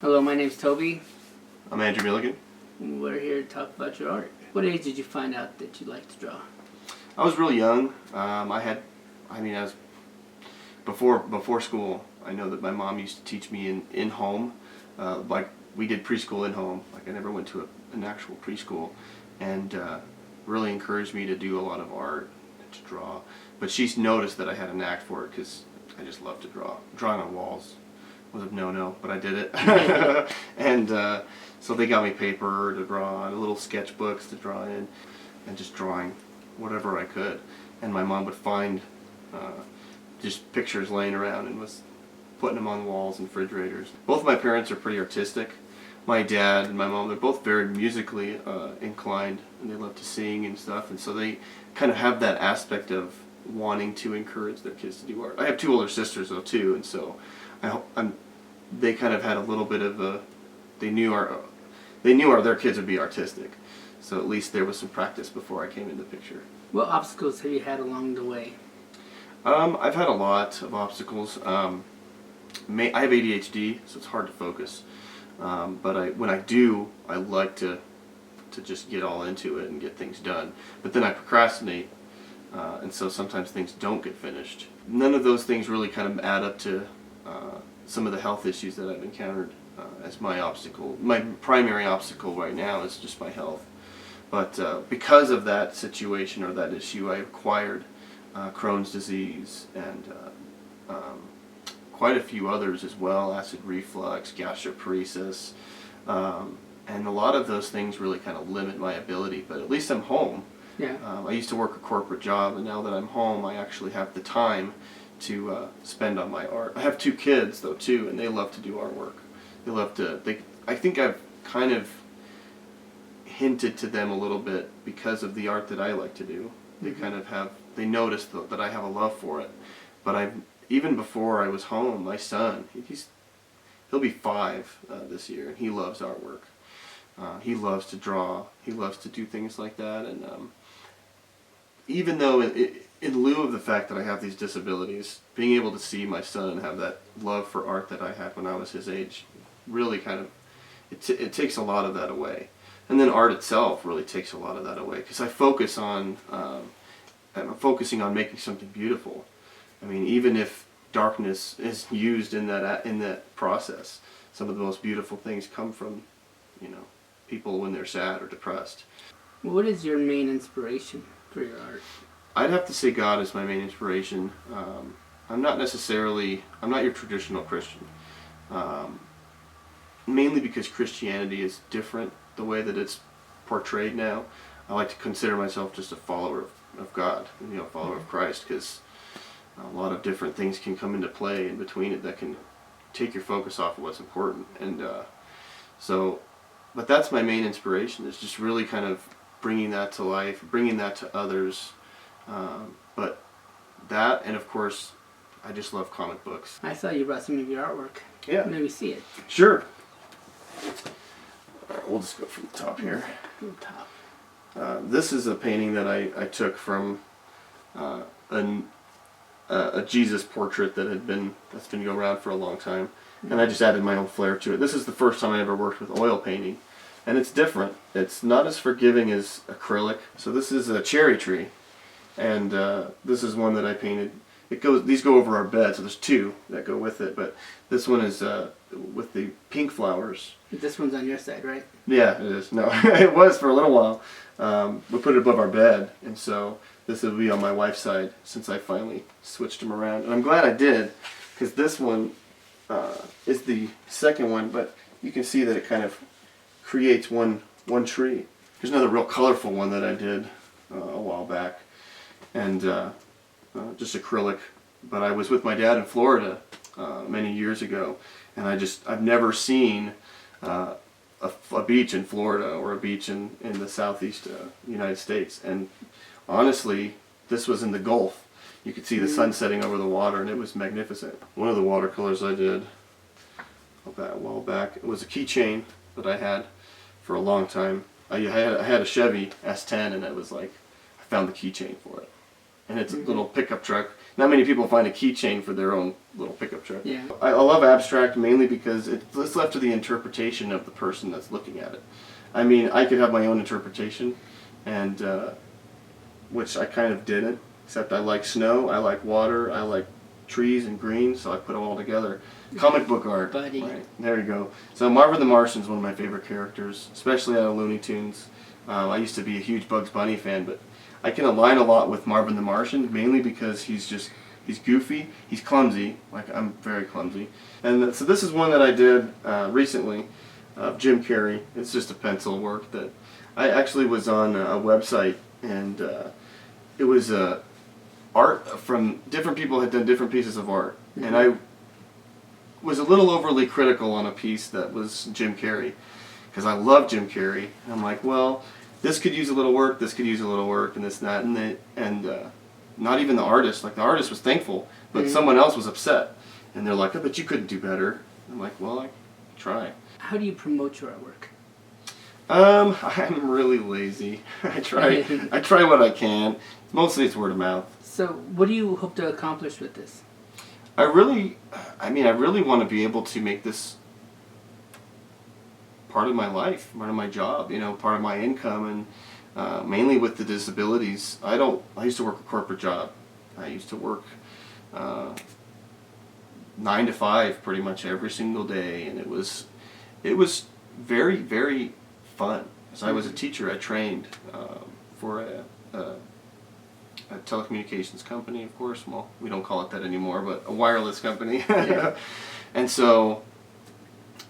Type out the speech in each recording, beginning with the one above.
Hello, my name's Toby. I'm Andrew Milligan. We're here to talk about your art. What age did you find out that you liked to draw? I was really young. I was before school. I know that my mom used to teach me in home. Like we did preschool in home. Like I never went to an actual preschool, and really encouraged me to do a lot of art, to draw. But she's noticed that I had a knack for it because I just love to draw. Drawing on walls was a no-no, but I did it. And so they got me paper to draw on, little sketchbooks to draw in, and just drawing whatever I could. And my mom would find just pictures laying around and was putting them on walls and refrigerators. Both of my parents are pretty artistic. My dad and my mom, they're both very musically inclined, and they love to sing and stuff, and so they kind of have that aspect of wanting to encourage their kids to do art. I have two older sisters though too, and so they kind of had a little bit of a, they knew their kids would be artistic, so at least there was some practice before I came into the picture. What obstacles have you had along the way? I've had a lot of obstacles. I have ADHD, so it's hard to focus. But when I do, I like to just get all into it and get things done. But then I procrastinate, and so sometimes things don't get finished. None of those things really kind of add up to some of the health issues that I've encountered as my obstacle. My primary obstacle right now is just my health. But because of that situation or that issue, I acquired Crohn's disease and quite a few others as well, acid reflux, gastroparesis, and a lot of those things really kind of limit my ability, but at least I'm home. Yeah. I used to work a corporate job, and now that I'm home, I actually have the time to spend on my art. I have two kids though too, and they love to do artwork. They love to, I think I've kind of hinted to them a little bit because of the art that I like to do. They kind of have, they notice that I have a love for it. But even before I was home, my son, he'll be 5 this year, and he loves artwork. He loves to draw. He loves to do things like that. And even though in lieu of the fact that I have these disabilities, being able to see my son have that love for art that I had when I was his age really kind of, it takes a lot of that away. And then art itself really takes a lot of that away, because I focus on, I'm focusing on making something beautiful. I mean, even if darkness is used in that process, some of the most beautiful things come from, people when they're sad or depressed. What is your main inspiration for your art? I'd have to say God is my main inspiration. I'm not your traditional Christian. Mainly because Christianity is different the way that it's portrayed now. I like to consider myself just a follower of God, follower of Christ, because a lot of different things can come into play in between it that can take your focus off of what's important. And but that's my main inspiration, is just really kind of bringing that to life, bringing that to others. But that, and of course, I just love comic books. I saw you brought some of your artwork. Yeah. Maybe see it. Sure. All right, we'll just go from the top here. From the top. This is a painting that I took from a Jesus portrait that's been going around for a long time, and I just added my own flair to it. This is the first time I ever worked with oil painting, and it's different. It's not as forgiving as acrylic. So this is a cherry tree, and this is one that I painted. These go over our bed, so there's 2 that go with it, but this one is with the pink flowers. This one's on your side, right? Yeah, it is. No, it was for a little while. We put it above our bed, and so this will be on my wife's side since I finally switched them around. And I'm glad I did, because this one is the second one, but you can see that it kind of creates one tree. There's another real colorful one that I did a while back, and just acrylic. But I was with my dad in Florida many years ago, and I've never seen a beach in Florida or a beach in the southeast United States. And honestly, this was in the Gulf. You could see the sun setting over the water, and it was magnificent. One of the watercolors I did a while back, it was a keychain that I had for a long time. I had a Chevy S10, and it was like, I found the keychain for it. And it's a little pickup truck. not many people find a keychain for their own little pickup truck. Yeah. I love abstract mainly because it's left to the interpretation of the person that's looking at it. I mean, I could have my own interpretation, and which I kind of didn't, except I like snow, I like water, I like trees and green, so I put them all together. Comic book art. Buddy. Right, there you go. So Marvin the Martian is one of my favorite characters, especially out of Looney Tunes. I used to be a huge Bugs Bunny fan, but I can align a lot with Marvin the Martian, mainly because he's goofy, he's clumsy, like I'm very clumsy. And so this is one that I did recently of Jim Carrey. It's just a pencil work that I actually was on a website, and it was art from different people had done different pieces of art. Mm-hmm. And I was a little overly critical on a piece that was Jim Carrey, because I love Jim Carrey. And I'm like, well, this could use a little work, this could use a little work, and this and that, and not even the artist. Like, the artist was thankful, but mm-hmm. someone else was upset, and they're like, oh, but you couldn't do better. I'm like, well, I try. How do you promote your artwork? I'm really lazy. I try what I can. Mostly it's word of mouth. So, what do you hope to accomplish with this? I really want to be able to make this part of my life, part of my job, part of my income, and mainly with the disabilities. I used to work a corporate job. I used to work 9 to 5 pretty much every single day, and it was very, very fun. As I was a teacher, I trained for a telecommunications company, of course. Well, we don't call it that anymore, but a wireless company. Yeah. And so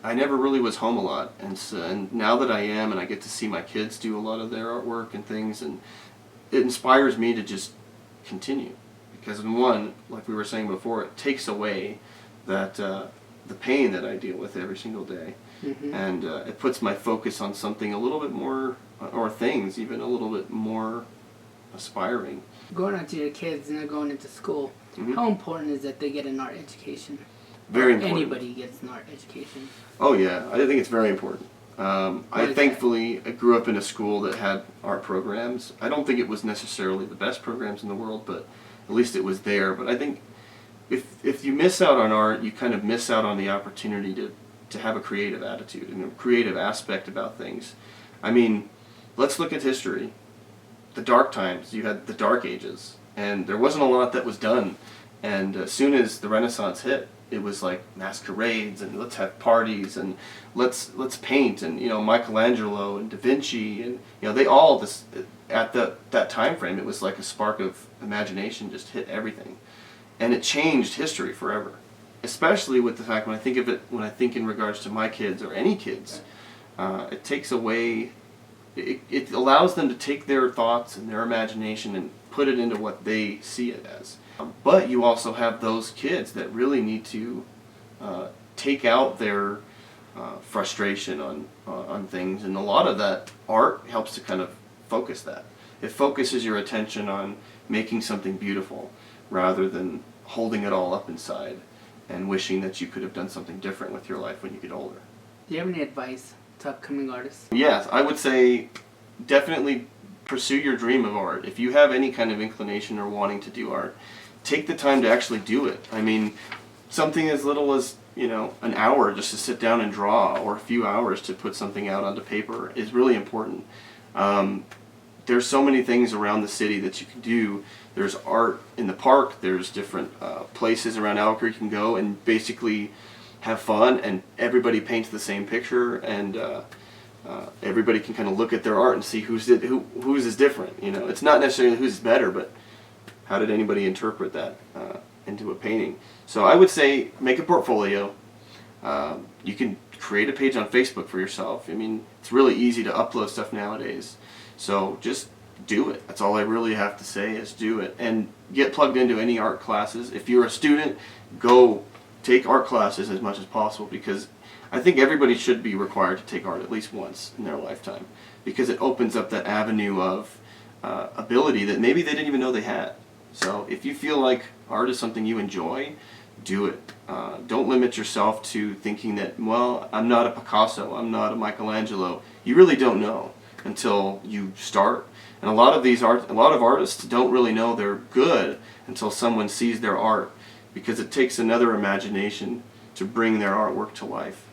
I never really was home a lot. And now that I am, and I get to see my kids do a lot of their artwork and things, and it inspires me to just continue. Because one, like we were saying before, it takes away that the pain that I deal with every single day. Mm-hmm. And it puts my focus on something a little bit more, or things even a little bit more aspiring. Going on to your kids and they're going into school, mm-hmm. how important is that they get an art education? Very important. Anybody gets an art education. Oh yeah, I think it's very important. I thankfully grew up in a school that had art programs. I don't think it was necessarily the best programs in the world, but at least it was there. But I think if you miss out on art, you kind of miss out on the opportunity to have a creative attitude and a creative aspect about things. I mean, let's look at history. The dark times, you had the Dark Ages, and there wasn't a lot that was done. And as soon as the Renaissance hit, it was like masquerades and let's have parties and let's paint, and Michelangelo and Da Vinci, and they all at that time frame, it was like a spark of imagination just hit everything, and it changed history forever. Especially with the fact when I think in regards to my kids or any kids, it takes away. It allows them to take their thoughts and their imagination and put it into what they see it as. But you also have those kids that really need to take out their frustration on things, and a lot of that art helps to kind of focus that. It focuses your attention on making something beautiful rather than holding it all up inside and wishing that you could have done something different with your life when you get older. Do you have any advice to upcoming artists? Yes, I would say definitely pursue your dream of art. If you have any kind of inclination or wanting to do art, take the time to actually do it. I mean, something as little as, an hour just to sit down and draw, or a few hours to put something out onto paper is really important. There's so many things around the city that you can do. There's art in the park, there's different places around Albuquerque you can go and basically have fun, and everybody paints the same picture, and everybody can kind of look at their art and see whose is different. It's not necessarily who's better, but how did anybody interpret that into a painting? So I would say make a portfolio. You can create a page on Facebook for yourself. I mean, it's really easy to upload stuff nowadays. So just do it. That's all I really have to say is do it. And get plugged into any art classes. If you're a student, go take art classes as much as possible, because I think everybody should be required to take art at least once in their lifetime, because it opens up that avenue of ability that maybe they didn't even know they had. So if you feel like art is something you enjoy, do it. Don't limit yourself to thinking that, well, I'm not a Picasso, I'm not a Michelangelo. You really don't know until you start. And a lot of artists don't really know they're good until someone sees their art, because it takes another imagination to bring their artwork to life.